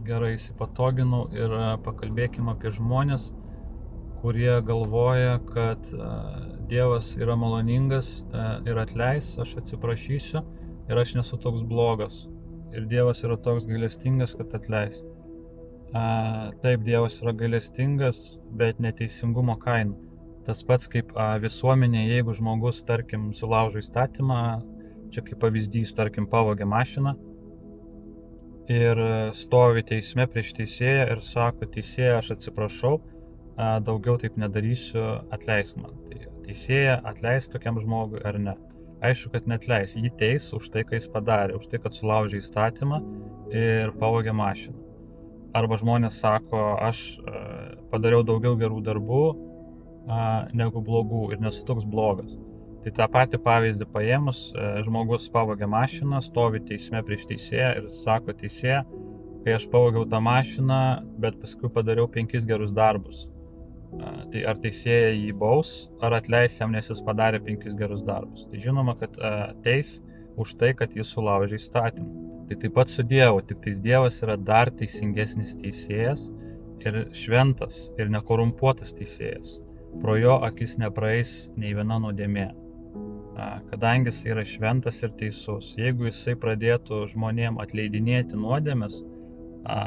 gerai įsipatoginau ir pakalbėkime apie žmonės, kurie galvoja, kad Dievas yra maloningas ir atleis, aš atsiprašysiu ir aš nesu toks blogas. Ir Dievas yra toks gailestingas, kad atleis. Taip, Dievas yra gailestingas, bet neteisingumo kaina. Tas pats kaip visuomenė, jeigu žmogus, tarkim, sulaužo įstatymą, čia kaip pavyzdys, tarkim, pavogė mašiną ir stovi teisme prieš teisėją ir sako, teisėja, aš atsiprašau, daugiau taip nedarysiu, atleisk man. Tai teisėja atleis tokiam žmogui ar ne? Aišku, kad neatleis, jį teis už tai, ką jis padarė, už tai, kad sulaužė įstatymą ir pavogė mašiną. Arba žmonės sako, aš padariau daugiau gerų darbų negu blogų ir nesu toks blogas. Tai tą patį pavyzdį paėmus, žmogus pavogė mašiną, stovi teisme prieš teisėją ir sako, teisėja, kai aš pavogiau tą mašiną, bet paskui padariau 5 gerus darbus. Tai ar teisėja jį baus, ar atleis jam, nes jis padarė 5 gerus darbus. Tai žinoma, kad teis už tai, kad jis sulaužė įstatymą. Tai taip pat su Dievu, tik tais Dievas yra dar teisingesnis teisėjas ir šventas ir nekorumpuotas teisėjas. Pro jo akis nepraeis nei viena nuodėmė. Kadangi jis yra šventas ir teisus, jeigu jisai pradėtų žmonėm atleidinėti nuodėmes,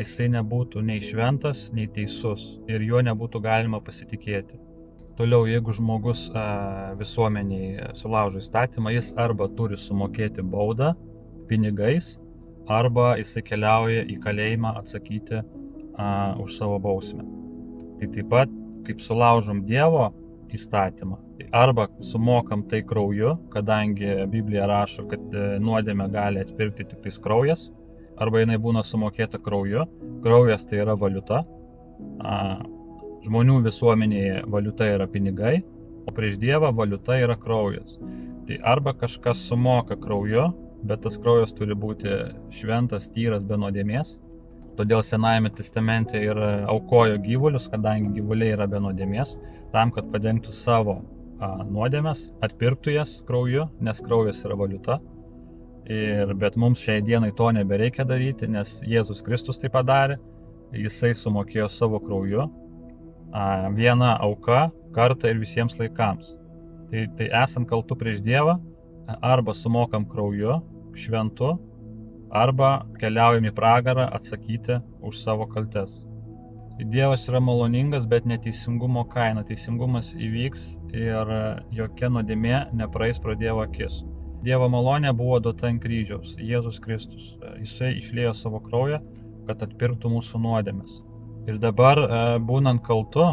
jisai nebūtų nei šventas, nei teisus ir juo nebūtų galima pasitikėti. Toliau, jeigu žmogus visuomeniai sulaužo įstatymą, jis arba turi sumokėti baudą pinigais, arba jisai keliauja į kalėjimą atsakyti už savo bausmę. Tai taip pat, kaip sulaužom Dievo įstatymą, arba sumokam tai krauju, kadangi Biblija rašo, kad nuodėmę gali atpirkti tik tais kraujas, arba jinai būna sumokėta krauju. Kraujas tai yra valiuta. Žmonių visuomenėje valiuta yra pinigai, o prieš Dievą valiuta yra kraujas. Tai arba kažkas sumoka krauju, bet tas kraujas turi būti šventas, tyras, be nuodėmės. Todėl Senajame testamente ir aukojo gyvulius, kadangi gyvuliai yra be nuodėmės, tam, kad padengtų savo nuodėmes, atpirktų jas krauju, nes kraujas yra valiuta. Bet mums šiai dienai to nebereikia daryti, nes Jėzus Kristus tai padarė, jisai sumokėjo savo krauju, viena auka, kartą ir visiems laikams. Tai esam kaltu prieš Dievą, arba sumokam krauju, šventu, arba keliaujam į pragarą atsakyti už savo kaltes. Dievas yra maloningas, bet neteisingumo kaina. Teisingumas įvyks ir jokia nuodėmė nepraeis pro Dievo akis. Dievo malonė buvo duota ant kryžiaus, Jėzus Kristus. Jisai išliejo savo kraują, kad atpirktų mūsų nuodėmes. Ir dabar, būnant kaltu,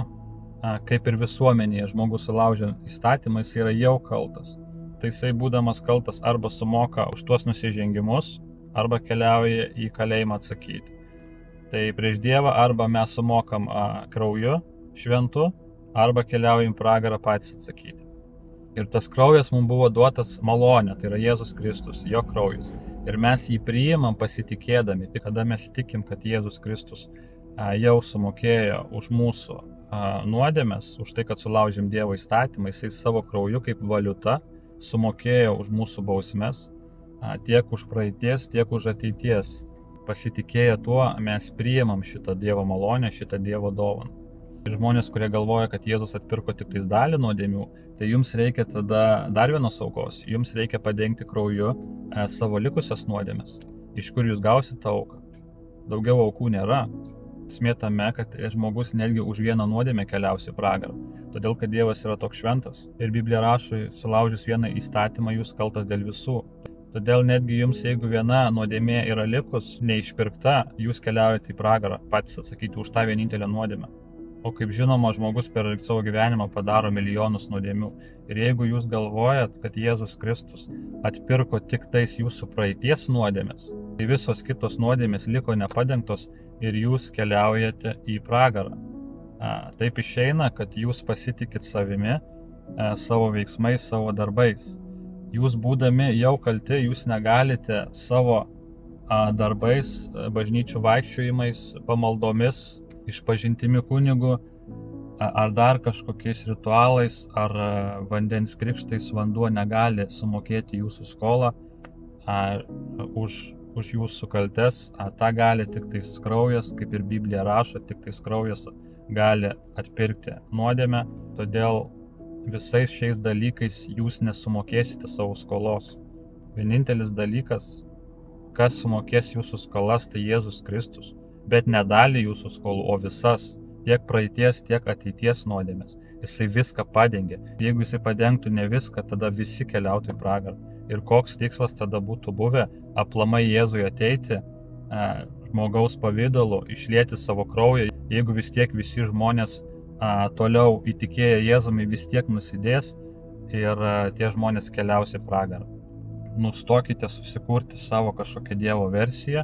kaip ir visuomenėje, žmogus sulaužė įstatymą, jis yra jau kaltas. Tai jisai būdamas kaltas arba sumoka už tuos nusižengimus, arba keliauja į kalėjimą atsakyti. Tai prieš Dievą arba mes sumokam krauju, šventu, arba keliaujam į pragarą patys atsakyti. Ir tas kraujas mums buvo duotas malonė, tai yra Jėzus Kristus, jo kraujas. Ir mes jį priimam pasitikėdami, tik kada mes tikim, kad Jėzus Kristus jau sumokėjo už mūsų nuodėmes, už tai, kad sulaužėm Dievo įstatymą, jisai savo krauju kaip valiuta sumokėjo už mūsų bausmes, tiek už praeities, tiek už ateities. Pasitikėję tuo, mes priimam šitą Dievo malonę, šitą Dievo dovaną. Ir žmonės, kurie galvoja, kad Jėzus atpirko tik tais dalį nuodėmių, tai jums reikia tada dar vienos aukos. Jums reikia padengti krauju savo likusias nuodėmes, iš kur jūs gausite auką. Daugiau aukų nėra. Esmė tame, kad žmogus netgi už vieną nuodėmę keliausi į pragarą. Todėl, kad Dievas yra toks šventas. Ir Biblija rašo, sulaužius vieną įstatymą, jūs kaltas dėl visų. Todėl netgi jums, jeigu viena nuodėmė yra likus, neišpirkta, jūs keliaujate į pragarą, patys atsakyti už tą vienintelę nuodėmę. O kaip žinoma, žmogus per savo gyvenimą padaro milijonus nuodėmių. Ir jeigu jūs galvojat, kad Jėzus Kristus atpirko tik tais jūsų praeities nuodėmės, tai visos kitos nuodėmės liko nepadengtos ir jūs keliaujate į pragarą. Taip išeina, kad jūs pasitikit savimi, savo veiksmais, savo darbais. Jūs būdami jau kalti, jūs negalite savo darbais, bažnyčių vaikščiojimais, pamaldomis, išpažintimi kunigų, ar dar kažkokiais ritualais, ar vandens krikštais vanduo negali sumokėti jūsų skolą už už jūsų kaltes, tą gali tik tais kraujas, kaip ir Biblija rašo, tik tais kraujas gali atpirkti nuodėmę, todėl visais šiais dalykais jūs nesumokėsite savo skolos. Vienintelis dalykas, kas sumokės jūsų skolas, tai Jėzus Kristus, bet ne dalį jūsų skolų, o visas, tiek praeities, tiek ateities nuodėmės. Jisai viską padengia. Jeigu jisai padengtų ne viską, tada visi keliautų į pragarą. Ir koks tikslas tada būtų buvę aplamai Jėzui ateiti žmogaus pavidalu, išlieti savo kraują, jeigu vis tiek visi žmonės toliau įtikėję Jėzumi vis tiek nusidės ir tie žmonės keliaus į pragarą. Nustokite susikurti savo kažkokią Dievo versiją,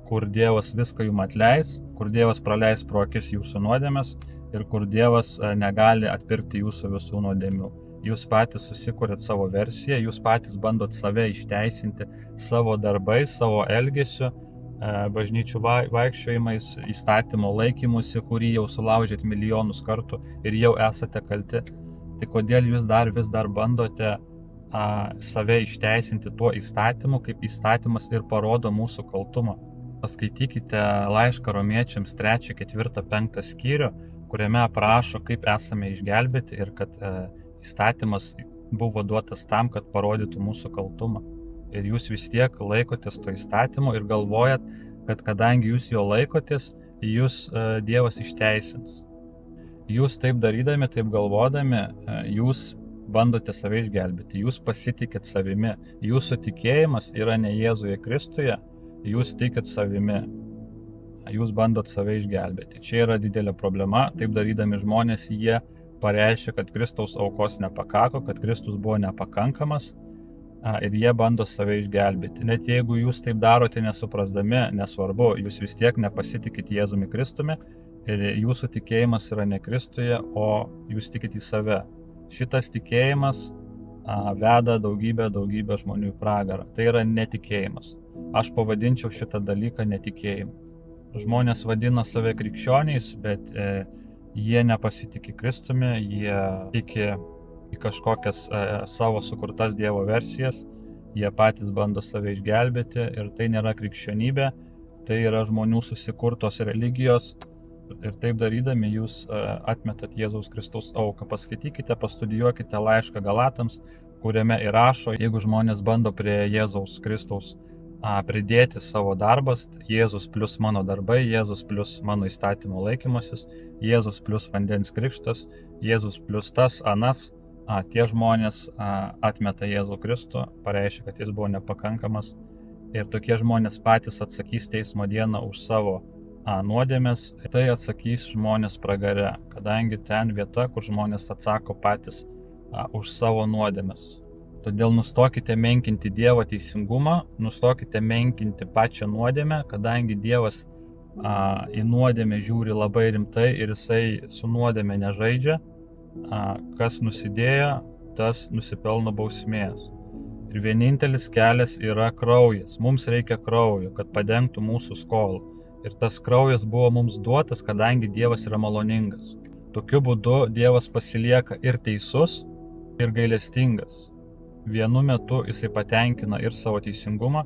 kur Dievas viską jums atleis, kur Dievas praleis pro akis jūsų nuodėmes ir kur Dievas negali atpirkti jūsų visų nuodėmių. Jūs patys susikūrėt savo versiją, jūs patys bandot save išteisinti savo darbais, savo elgesiu, bažnyčių vaikščiojimais, įstatymo laikymusi, kurį jau sulaužėt milijonus kartų ir jau esate kalti. Tai kodėl jūs vis dar bandote save išteisinti tuo įstatymu, kaip įstatymas ir parodo mūsų kaltumą? Paskaitykite laišką Romiečiams 3, 4, 5 skyrių, kuriame aprašo, kaip esame išgelbėti ir kad įstatymas buvo duotas tam, kad parodytų mūsų kaltumą. Ir jūs vis tiek laikotės to įstatymo ir galvojat, kad kadangi jūs jo laikotės, jūs Dievas išteisins. Jūs taip darydami, taip galvodami, jūs bandote save išgelbėti, jūs pasitikit savimi. Jūsų tikėjimas yra ne Jėzuje Kristuje, jūs tikit savimi. Jūs bandot save išgelbėti. Čia yra didelė problema. Taip darydami žmonės, jie pareiškia, kad Kristaus aukos nepakako, kad Kristus buvo nepakankamas ir jie bando save išgelbėti. Net jeigu jūs taip darote nesuprasdami, nesvarbu, jūs vis tiek nepasitikit Jėzumi Kristumi ir jūsų tikėjimas yra ne Kristuje, o jūs tikit į save. Šitas tikėjimas veda daugybę žmonių į pragarą. Tai yra netikėjimas. Aš pavadinčiau šitą dalyką netikėjimu. Žmonės vadina save krikščioniais, bet jie nepasitikė Kristumi, jie tiki į kažkokias savo sukurtas Dievo versijas, jie patys bando save išgelbėti ir tai nėra krikščionybė, tai yra žmonių susikurtos religijos ir taip darydami jūs atmetat Jėzaus Kristaus auką. Paskaitykite, pastudijuokite laišką Galatams, kuriame įrašo, jeigu žmonės bando prie Jėzaus Kristaus pridėti savo darbas, Jėzus plus mano darbai, Jėzus plus mano įstatymo laikymasis, Jėzus plus vandens krikštas, Jėzus plus tas, anas, tie žmonės atmeta Jėzų Kristų, pareiškia, kad jis buvo nepakankamas ir tokie žmonės patys atsakys teismo dieną už savo nuodėmes. Tai atsakys žmonės pragare, kadangi ten vieta, kur žmonės atsako patys už savo nuodėmes. Todėl nustokite menkinti Dievo teisingumą, nustokite menkinti pačią nuodėmę, kadangi Dievas į nuodėmę žiūri labai rimtai ir jisai su nuodėmė nežaidžia. Kas nusidėjo, tas nusipelno bausmės. Ir vienintelis kelias yra kraujas. Mums reikia kraujo, kad padengtų mūsų skolą. Ir tas kraujas buvo mums duotas, kadangi Dievas yra maloningas. Tokiu būdu Dievas pasilieka ir teisus, ir gailestingas. Vienu metu jisai patenkina ir savo teisingumą,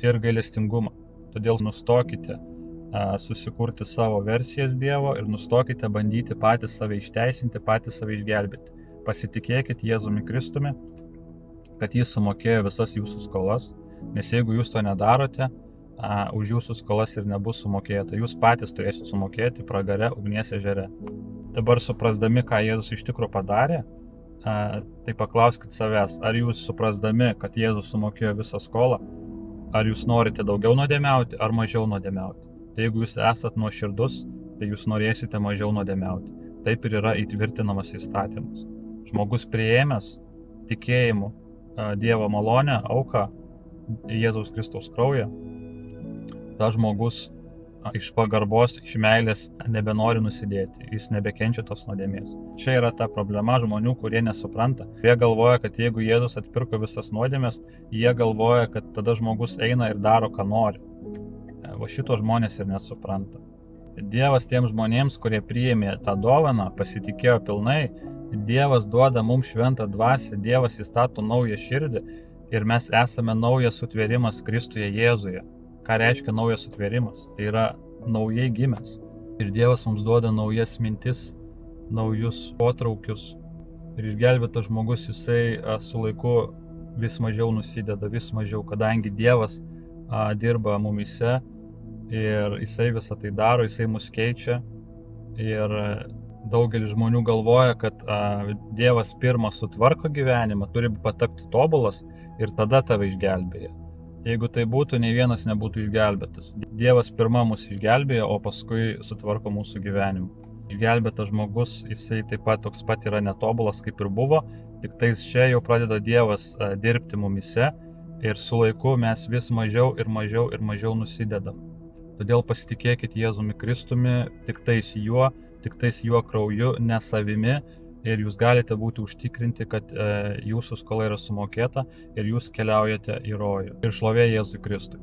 ir gailestingumą. Todėl nustokite susikurti savo versijas Dievo ir nustokite bandyti patys save išteisinti, patys save išgelbėti. Pasitikėkit Jėzumi Kristumi, kad jis sumokėjo visas jūsų skolas, nes jeigu jūs to nedarote, už jūsų skolas ir nebus sumokėta. Jūs patys turėsit sumokėti pragare ugnies ežere. Dabar suprasdami, ką Jėzus iš tikrųjų padarė, tai paklauskit savęs, ar jūs suprasdami, kad Jėzus sumokėjo visą skolą, ar jūs norite daugiau nuodėmiauti ar mažiau nuodėmiauti. Tai jeigu jūs esat nuoširdus, tai jūs norėsite mažiau nuodėmiauti. Taip ir yra įtvirtinamas įstatymas. Žmogus priėmęs tikėjimu Dievo malonę, auką, Jėzaus Kristaus kraują, tas žmogus iš pagarbos, iš meilės nebenori nusidėti, jis nebekenčia tos nuodėmės. Čia yra ta problema žmonių, kurie nesupranta. Jie galvoja, kad jeigu Jėzus atpirko visas nuodėmės, jie galvoja, kad tada žmogus eina ir daro, ką nori. O šito žmonės ir nesupranta. Dievas tiems žmonėms, kurie priėmė tą dovaną, pasitikėjo pilnai, Dievas duoda mums šventą dvasią, Dievas įstato naują širdį Ir mes esame naujas sutvėrimas Kristuje Jėzuje. Ką reiškia naujas sutvėrimas? Tai yra naujai gimęs. Ir Dievas mums duoda naujas mintis, naujus potraukius. Ir išgelbėtas žmogus, jisai su laiku vis mažiau nusideda, vis mažiau, kadangi Dievas dirba mumise ir jisai visą tai daro, jisai mus keičia. Ir daugelis žmonių galvoja, kad Dievas pirmas sutvarko gyvenimą, turi patapti tobulas ir tada tave išgelbėja. Jeigu tai būtų, nei vienas nebūtų išgelbėtas. Dievas pirma mus išgelbėja, o paskui sutvarko mūsų gyvenimą. Išgelbėtas žmogus, jisai taip pat toks pat yra netobulas, kaip ir buvo, tik tais čia jau pradeda Dievas dirbti mumise ir su laiku mes vis mažiau ir mažiau nusidedam. Todėl pasitikėkit Jėzumi Kristumi, tik tais juo krauju, ne savimi, ir jūs galite būti užtikrinti, kad jūsų skola yra sumokėta ir jūs keliaujate į rojų. Ir šlovė Jėzui Kristui.